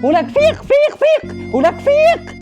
ولك فيق فيق فيق ولك فيق.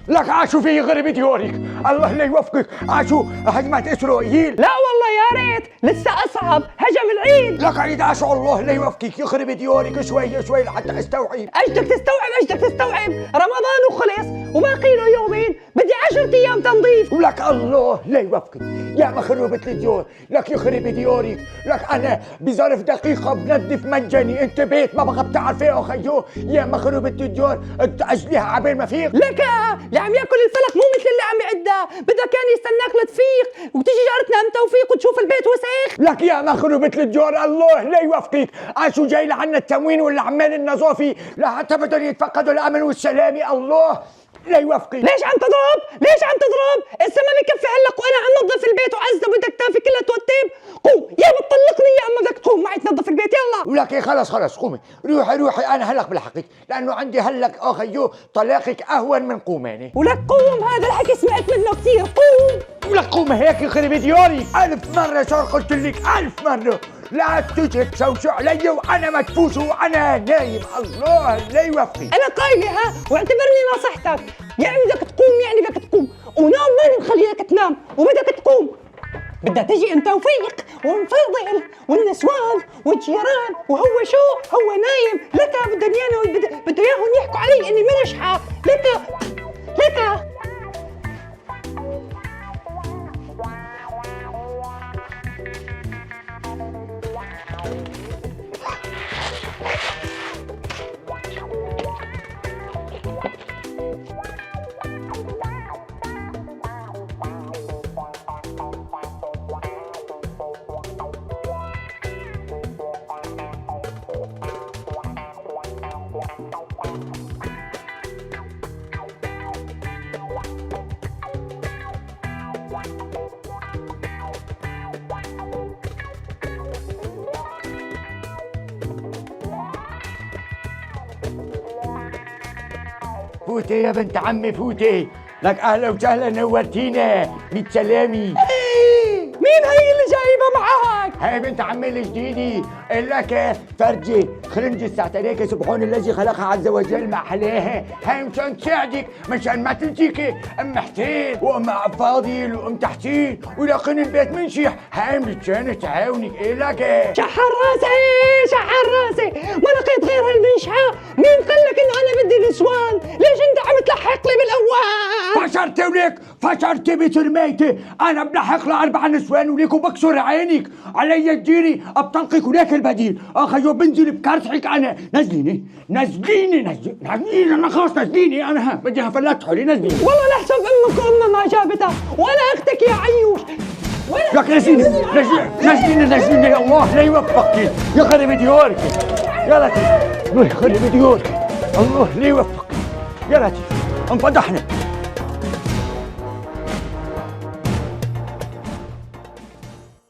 لك عاشو في غريب ديورك، الله لا يوفقك. عاشو هجمة اسرائيل. لا والله يا ريت، لسه اصعب، هجم العيد. لك عيد عاشو، الله لا يوفقك، يخرب ديورك شوي شوي لحتى استوعب. اجدك تستوعب، اجدك تستوعب، رمضان وخلص وباقي له يومين، بدي 10 ايام تنظيف. ولك الله لا يوفقك يا مخروبة الديور، لك يخرب ديورك. لك انا بظرف دقيقة بنظف مجاني، انت بيت ما بقى بتعرف ايه اخيو يا مخروبة الديور، اجليها عبين ما فيق. لك اللي عم ياكل الفلك مو مثل اللي عم يعدها، بدها كان يستناك لتفيق وتيجي جارتنا ام توفيق وتشوف البيت وسخ. لك يا مخروبة الديور الله لا يوفقك. عاشو جاي لعنا التموين ولا عمال النظافي لحتى بدهم يتفقدوا الامن والسلامة، الله لا يوفقك. ليش عم تضرب؟ ليش عم تضرب؟ السما ما بكفي هلق وانا عم نظف البيت وعزة بدك تافي كلها توتب. قوم يا بتطلقني يا اما بدك تقوم معي تنظف البيت يلا. ولك إيه خلص قومي، روحي انا هلق بلحقك، لانه عندي هلق اخيو طلاقك اهون من قوماني. ولك قوم، هذا الحكي سمعت منه كثير، قوم. ولك قوم هيك يخرب ديوري، 1000 مرة صار قلت لك 1000 مرة لا تجي تشوشوا علي وانا مدفوش وانا نايم، الله لا يوفقك. انا قايله ها واعتبرني نصحتك، يعني بدك تقوم يعني بدك تقوم، ونام ماني مخليك تنام وبدك تقوم. بدها تجي ام توفيق ومفضل والنسوان والجيران وهو شو هو نايم، لك بدهم بده اياهم يحكوا علي اني منشحه، لك فوتي يا بنت عمي فوتي، لك اهلا وسهلا نورتينا، ميت سلامي. مين هي اللي جايبه معك؟ هاي بنت عمي الجديدة، لك فرجة خرنجة ساعتليك سبحان الذي خلقها عز وجل مع حلاها، هاي مشان تساعدك مشان ما تنسيكي ام حسين وام عبد فاضل وام تحسين ولقين البيت منشيح، هاي مشان تعاونك. لك شحر راسي ما لقيت غير هالمنشحة. مين قال لك انه انا بدي نسوان؟ ليش انت عم تلحق لي بالاول؟ فشرتي ولك فشرتي بترميتي، انا بلحق ل4 نسوان وليك وبكسر عينك علي تجيني ابطلقك وليك البديل. اخيو بنزل بكرسحك انا، نزليني انا خلاص نزليني انا، ها بدي هفلت حولي نزليني. والله لحسب امك وامها ما جابتها ولا اختك يا عيوش. لك نزليني يا الله لا يوفقك يا خرب ديورك يا لطيف، يا خرب ديورك الله لا يوفقك يا لطيف، انفضحنا.